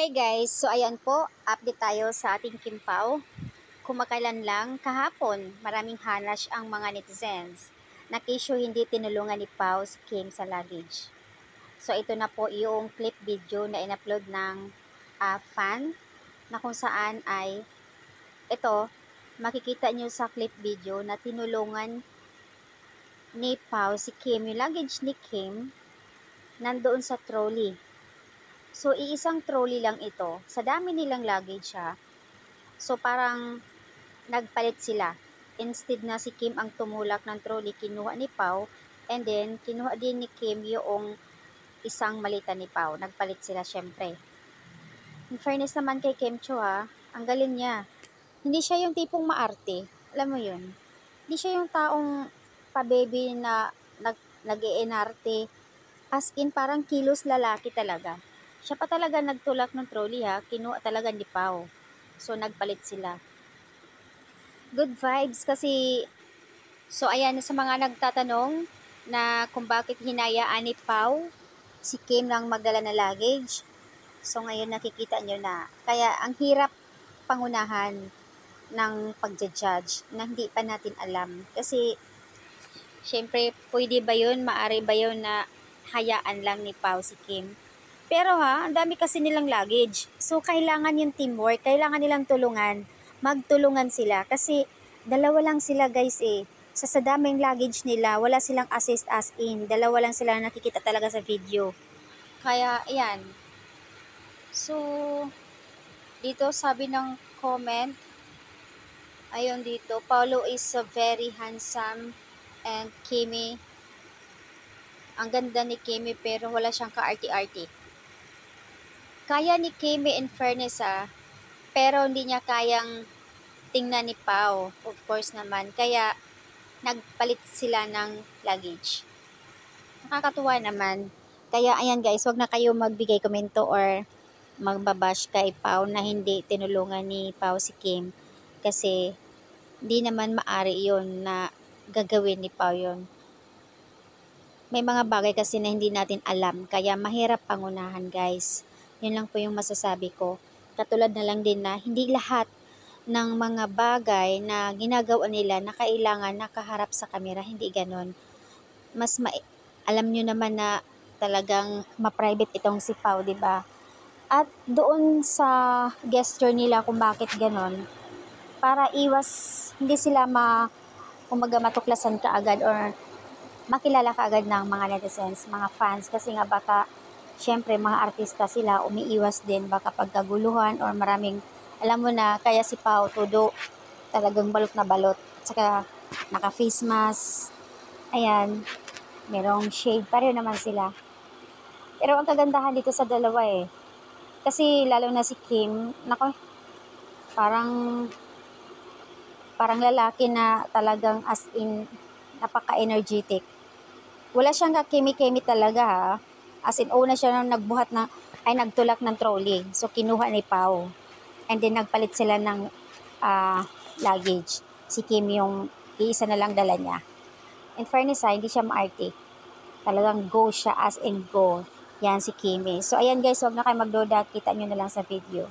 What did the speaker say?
Hi guys! So ayan po, update tayo sa ating Kimpaw. Kumakailan lang, kahapon, maraming hanash ang mga netizens. Na-issue hindi tinulungan ni Pao si Kim sa luggage. So ito na po yung clip video na in-upload ng fan na kung saan ay ito, makikita nyo sa clip video na tinulungan ni Pao si Kim. Yung luggage ni Kim nandoon sa trolley. So, iisang trolley lang ito. Sa dami nilang luggage siya. So, parang nagpalit sila. Instead na si Kim ang tumulak ng trolley, kinuha ni Pao. And then, kinuha din ni Kim yung isang malita ni Pao. Nagpalit sila syempre. In fairness naman kay Kim Cho ang galing niya. Hindi siya yung tipong maarte. Alam mo yun? Hindi siya yung taong pa-baby na nag-e-enarte. As in, parang kilos lalaki talaga. Siya pa talaga nagtulak ng trolley kinuha talaga ni Pao. So, nagpalit sila. Good vibes kasi, so ayan, sa mga nagtatanong na kung bakit hinayaan ni Pao si Kim ng magdala na luggage. So, ngayon nakikita nyo na. Kaya, ang hirap pangunahan ng pagja-judge na hindi pa natin alam. Kasi, syempre, pwede ba yun? Maari ba yun na hayaan lang ni Pao si Kim? Pero ang dami kasi nilang luggage. So, kailangan yung teamwork. Kailangan nilang tulungan. Magtulungan sila. Kasi, dalawa lang sila guys sa daming luggage nila, wala silang assist as in. Dalawa lang sila nakikita talaga sa video. Kaya, ayan. So, dito sabi ng comment, ayun dito, Paulo is a very handsome and Kimi. Ang ganda ni Kimi pero wala siyang ka-arty-arty. Kaya ni Kimi in fairness pero hindi niya kayang tingnan ni Pao, of course naman. Kaya nagpalit sila ng luggage. Nakakatuwa naman. Kaya ayan guys, wag na kayo magbigay komento or magbabash kay Pao na hindi tinulungan ni Pao si Kim. Kasi hindi naman maari yon na gagawin ni Pao yon. May mga bagay kasi na hindi natin alam. Kaya mahirap pangunahan guys. Yun lang po yung masasabi ko. Katulad na lang din na hindi lahat ng mga bagay na ginagawa nila na kailangan nakaharap sa kamera. Hindi ganon. Alam nyo naman na talagang ma-private itong si Pao, diba? At doon sa gesture nila kung bakit ganon, para iwas, hindi sila matuklasan kaagad or makilala kaagad ng mga netizens, mga fans, kasi nga baka syempre mga artista sila, umiiwas din baka pagkaguluhan or maraming, alam mo na, kaya si Pao todo talagang balot na balot, saka naka face mask, ayan, merong shade pa rin naman sila. Pero ang kagandahan dito sa dalawa kasi lalo na si Kim, nako, parang lalaki na talagang as in napaka-energetic. Wala siyang kakimi-kimi talaga As in, una siya nang nagtulak ng trolley. So, kinuha ni Pao. And then, nagpalit sila ng luggage. Si Kim yung iisa na lang dala niya. In fairness hindi siya maarte. Talagang go siya as in go. Yan si Kimi. So, ayan guys, huwag na kayo magduda. Kita nyo na lang sa video.